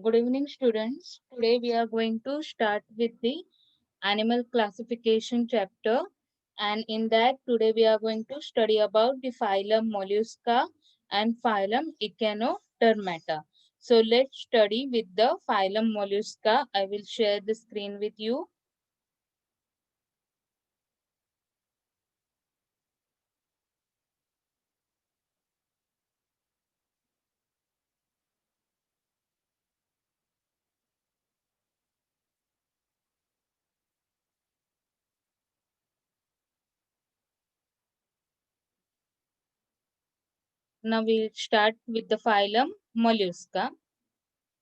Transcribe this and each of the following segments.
Good evening, students. Today we are going to start with the animal classification chapter, and in that, today we are going to study about the phylum Mollusca and phylum Echinodermata. So, let's study with the phylum Mollusca. I will share the screen with you. Now, we'll start with the phylum Mollusca.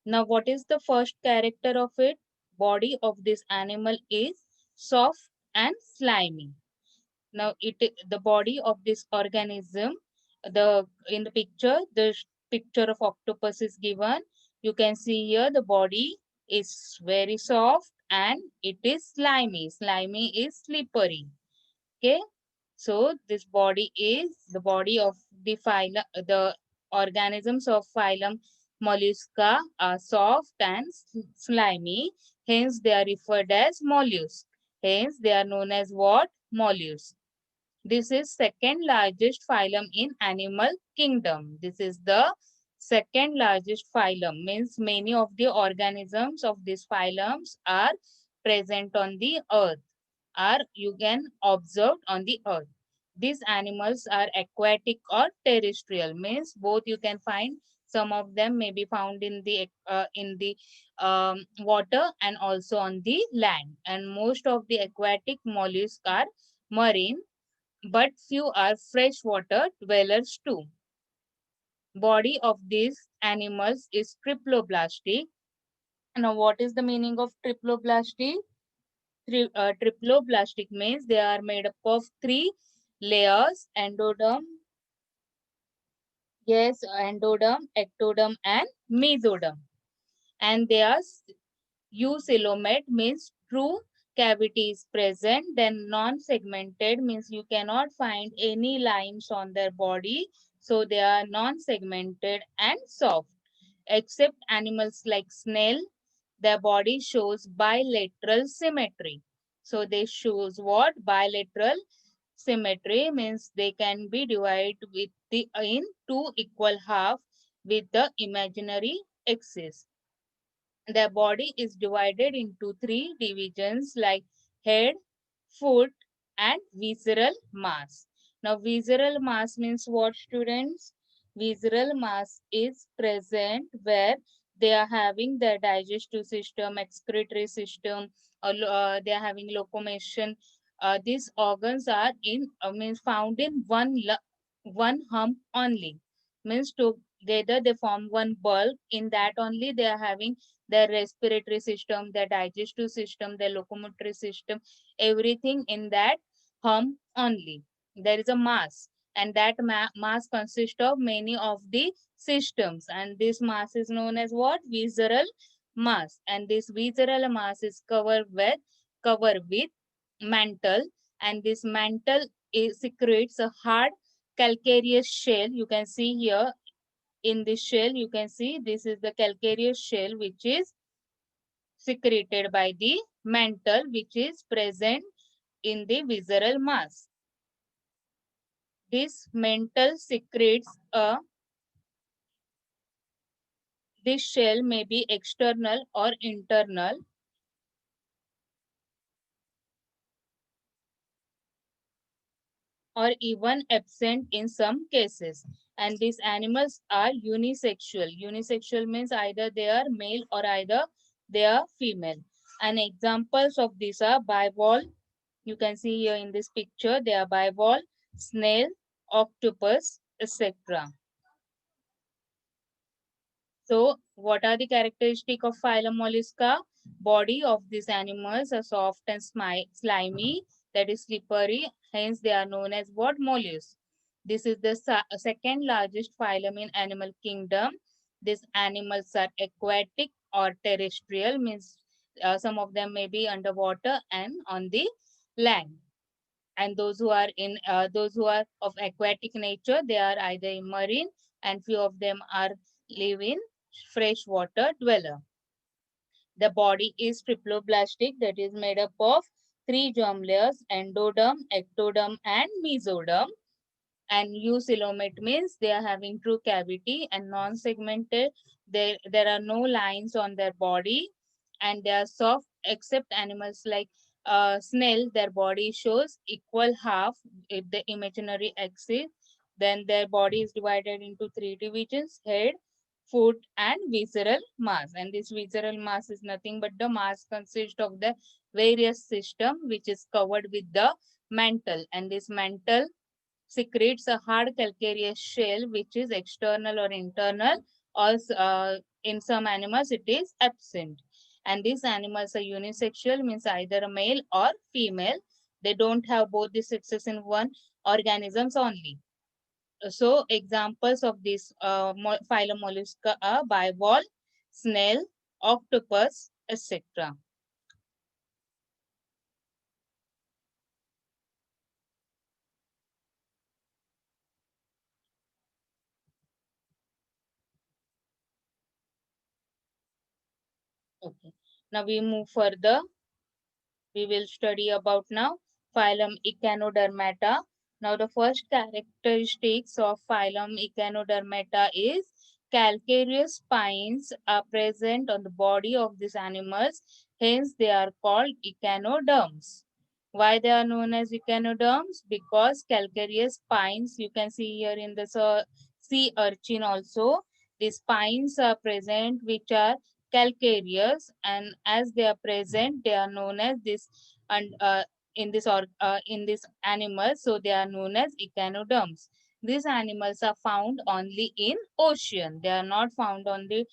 Now, what is the first character of it? Body of this animal is soft and slimy. Now the body of this organism, the in the picture, the picture of octopus is given. You can see here the body is very soft and it is slimy. Slimy is slippery. Okay. So this body is the body of the phylum, the organisms of phylum Mollusca are soft and slimy. Hence they are referred as mollusks. Hence they are known as what? Mollusks. This is second largest phylum in animal kingdom. This is the second largest phylum. Means many of the organisms of these phylums are present on the earth, are you can observe on the earth. These animals are aquatic or terrestrial. Means both you can find. Some of them may be found in the water and also on the land. And most of the aquatic mollusks are marine, but few are freshwater dwellers too. Body of these animals is triploblastic. Now, what is the meaning of triploblastic? Triploblastic means they are made up of three layers: endoderm, yes, endoderm, ectoderm, and mesoderm. And they are eucoelomate means true cavity is present, then non-segmented means you cannot find any lines on their body, so they are non-segmented and soft. Except animals like snail, their body shows bilateral symmetry. So they shows what? Bilateral symmetry means they can be divided with the in two equal half with the imaginary axis. Their body is divided into three divisions like head, foot, and visceral mass. Now, visceral mass means what, students? Visceral mass is present where they are having their digestive system, excretory system, or they are having locomotion. These organs are in means found in one hump only. Means together they form one bulk. In that only they are having their respiratory system, their digestive system, their locomotory system, everything in that hump only. There is a mass, and that mass consists of many of the systems, and this mass is known as what? Visceral mass. And this visceral mass is covered with mantle, and this mantle secretes a hard calcareous shell. You can see here in this shell, you can see this is the calcareous shell which is secreted by the mantle which is present in the visceral mass. This mantle secretes a this shell may be external or internal or even absent in some cases. And these animals are unisexual. Unisexual means either they are male or either they are female. And examples of these are bivalve. You can see here in this picture, they are bivalve, snail, octopus, etc. So, what are the characteristics of phylum Mollusca? Body of these animals are soft and slimy, that is slippery. Hence, they are known as what? Mollusks. This is the second largest phylum in animal kingdom. These animals are aquatic or terrestrial, means some of them may be underwater and on the land. And those who are of aquatic nature, they are either in marine, and few of them are live in freshwater dweller. The body is triploblastic, that is made up of three germ layers: endoderm, ectoderm, and mesoderm. And eucoelomate means they are having true cavity and non-segmented. There are no lines on their body, and they are soft, except animals like snail. Their body shows equal half if the imaginary axis. Then their body is divided into three divisions: head, foot, and visceral mass. And this visceral mass is nothing but the mass consists of the various system which is covered with the mantle. And this mantle secretes a hard calcareous shell which is external or internal, or in some animals it is absent. And these animals are unisexual, means either a male or female. They don't have both the sexes in one organisms only. So examples of this phylum mollusca are bivalve, snail, octopus, etc. Okay. Now we move further. We will study about now phylum Echinodermata. Now the first characteristics of phylum Echinodermata is calcareous spines are present on the body of these animals, hence they are called echinoderms. Why they are known as echinoderms? Because calcareous spines, you can see here in the sea urchin also, the spines are present which are calcareous, and as they are present they are known as this, and in this animal, so they are known as echinoderms. These animals are found only in ocean. They are not found on the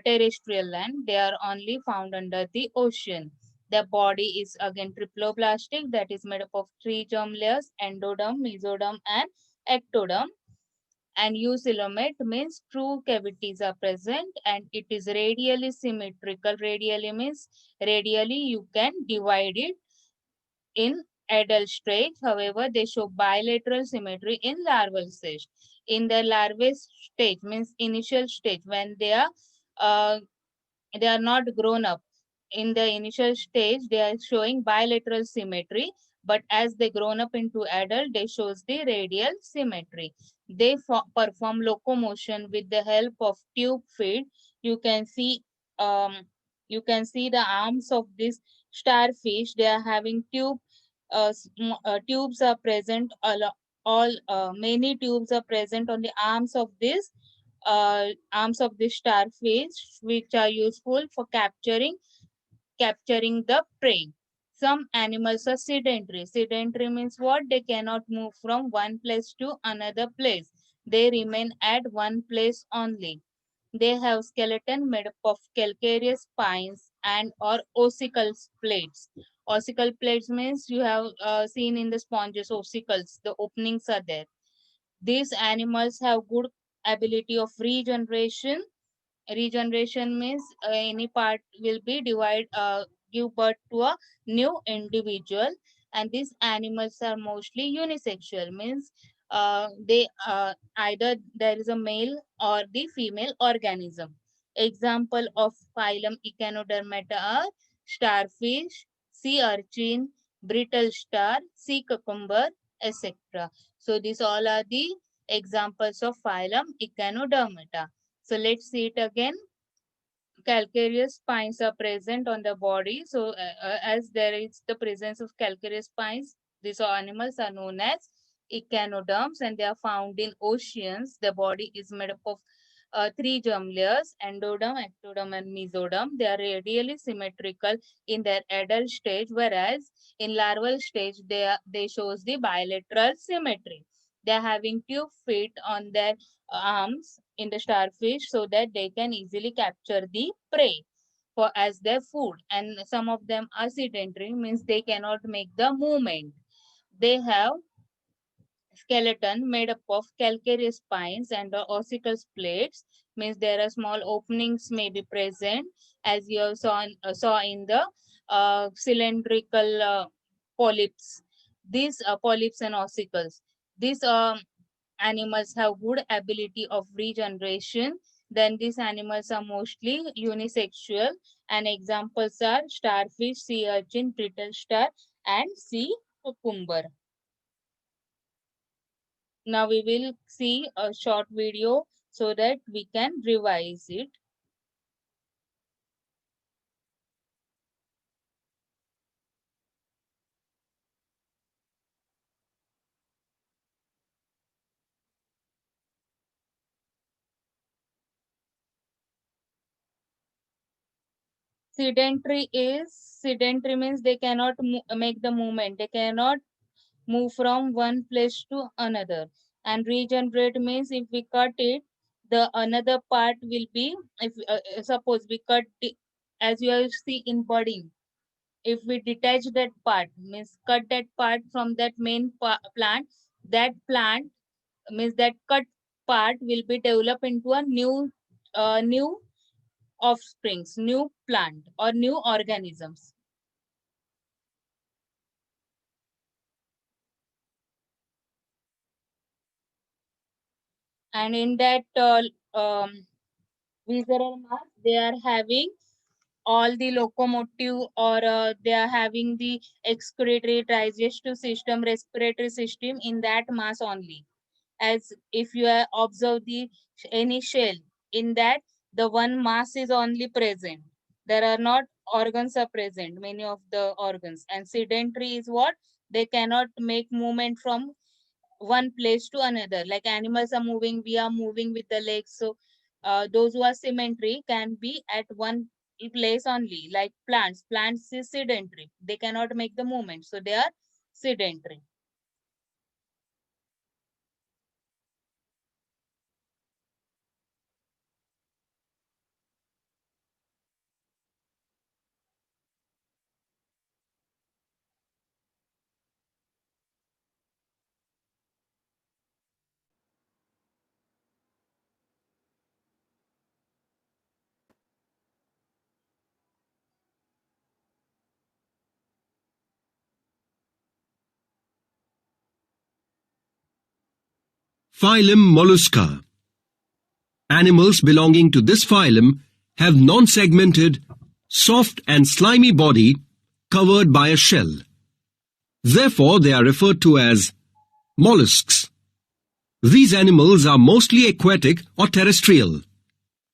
terrestrial land. They are only found under the ocean. The body is again triploblastic, that is made up of three germ layers: endoderm, mesoderm, and ectoderm. And eucoelomate means true cavities are present, and it is radially symmetrical. Radially means radially you can divide it in adult stage. However, they show bilateral symmetry in larval stage. In the larvae stage, means initial stage, when uh, they are not grown up. In the initial stage, they are showing bilateral symmetry, but as they grown up into adult, they shows the radial symmetry. They perform locomotion with the help of tube feet. You can see, um, you can see the arms of this starfish. They are having tubes are present. All many tubes are present on the arms of the starfish, which are useful for capturing the prey. Some animals are sedentary. Sedentary means what? They cannot move from one place to another place. They remain at one place only. They have skeleton made up of calcareous spines and or ossicle plates. Ossicle plates means you have seen in the sponges ossicles, the openings are there. These animals have good ability of regeneration. Regeneration means any part will be give birth to a new individual. And these animals are mostly unisexual, means they either there is a male or the female organism. Example of phylum Echinodermata are starfish, sea urchin, brittle star, sea cucumber, etc. So these all are the examples of phylum Echinodermata. So let's see it again. Calcareous spines are present on the body. So as there is the presence of calcareous spines, these animals are known as echinoderms, and they are found in oceans. The body is made up of three germ layers: endoderm, ectoderm, and mesoderm. They are radially symmetrical in their adult stage, whereas in larval stage they shows the bilateral symmetry. They are having tube feet on their arms in the starfish so that they can easily capture the prey for as their food. And some of them are sedentary, means they cannot make the movement. They have skeleton made up of calcareous spines and ossicle plates, means there are small openings may be present, as you have saw in the cylindrical polyps. These polyps and ossicles. These animals have good ability of regeneration. Then these animals are mostly unisexual, and examples are starfish, sea urchin, brittle star, and sea cucumber. Now we will see a short video so that we can revise it. Sedentary means they cannot make the movement. They cannot move from one place to another. And regenerate means if we cut it, the another part will be, if suppose we cut as you have see in budding, if we detach that part, means cut that part from that main plant, that plant means that cut part will be developed into a new offsprings, new plant or new organisms. And in that visceral mass, they are having all the locomotive, or they are having the excretory, digestive system, respiratory system in that mass only. As if you observe the any shell, in that the one mass is only present. There are not organs are present, many of the organs. And sedentary is what? They cannot make movement from one place to another. Like animals are moving, we are moving with the legs. So those who are symmetry can be at one place only. Like plants is sedentary, they cannot make the movement, so they are sedentary. Phylum Mollusca. Animals belonging to this phylum have non-segmented, soft and slimy body covered by a shell. Therefore, they are referred to as mollusks. These animals are mostly aquatic or terrestrial.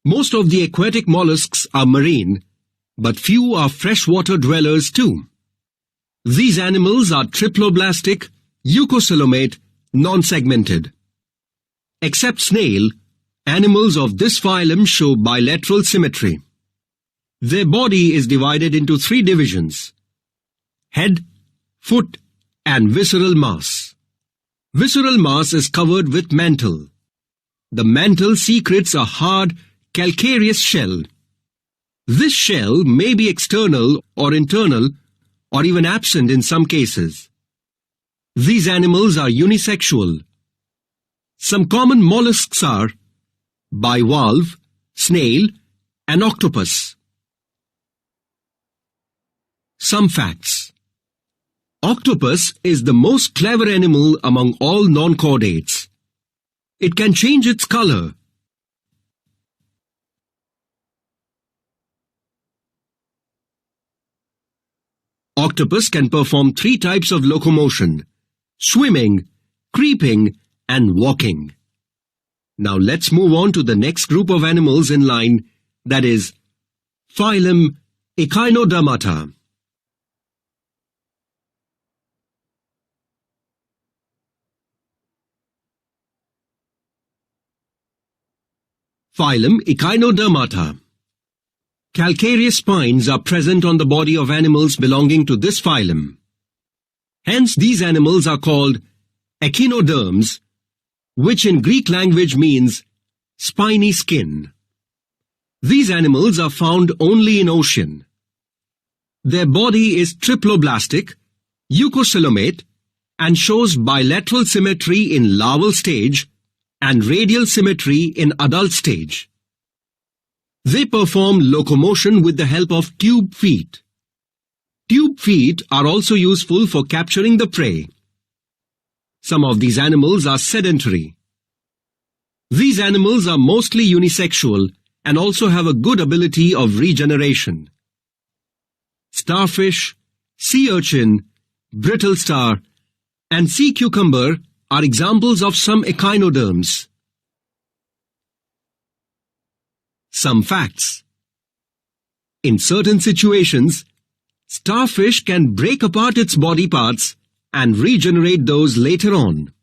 Most of the aquatic mollusks are marine, but few are freshwater dwellers too. These animals are triploblastic, eucocelomate, non-segmented. Except snail, animals of this phylum show bilateral symmetry. Their body is divided into three divisions: head, foot, and visceral mass. Visceral mass is covered with mantle. The mantle secretes a hard, calcareous shell. This shell may be external or internal, or even absent in some cases. These animals are unisexual. Some common mollusks are bivalve, snail, and octopus. Some facts. Octopus is the most clever animal among all non-chordates. It can change its color. Octopus can perform 3 types of locomotion: swimming, creeping, and walking. Now let's move on to the next group of animals in line, that is, phylum Echinodermata. Phylum Echinodermata. Calcareous spines are present on the body of animals belonging to this phylum. Hence, these animals are called echinoderms, which in Greek language means spiny skin. These animals are found only in ocean. Their body is triploblastic, eucocelomate, and shows bilateral symmetry in larval stage and radial symmetry in adult stage. They perform locomotion with the help of tube feet. Tube feet are also useful for capturing the prey. Some of these animals are sedentary. These animals are mostly unisexual and also have a good ability of regeneration. Starfish, sea urchin, brittle star, and sea cucumber are examples of some echinoderms. Some facts. In certain situations, starfish can break apart its body parts and regenerate those later on.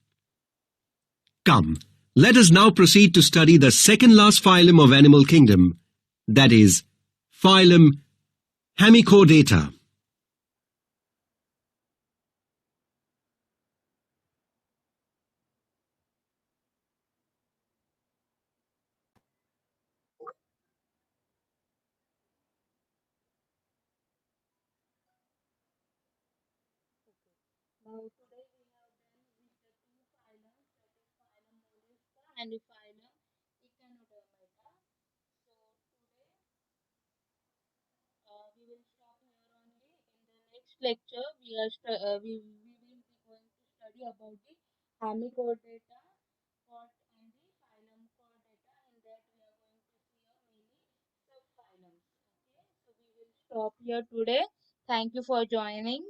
Come, let us now proceed to study the second last phylum of animal kingdom, that is, phylum Hemichordata. Now today we have done with the two phylums, that is phylum Mollusca and the phylum Echinodermata. So today we will stop here only. In the next lecture, we will be going to study about the Hemichordata chord and the phylum Chordata. In that we are going to see many subphylums. Okay, so we will stop here today. Thank you for joining.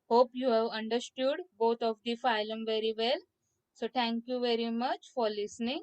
Hope you have understood both of the phylum very well. So thank you very much for listening.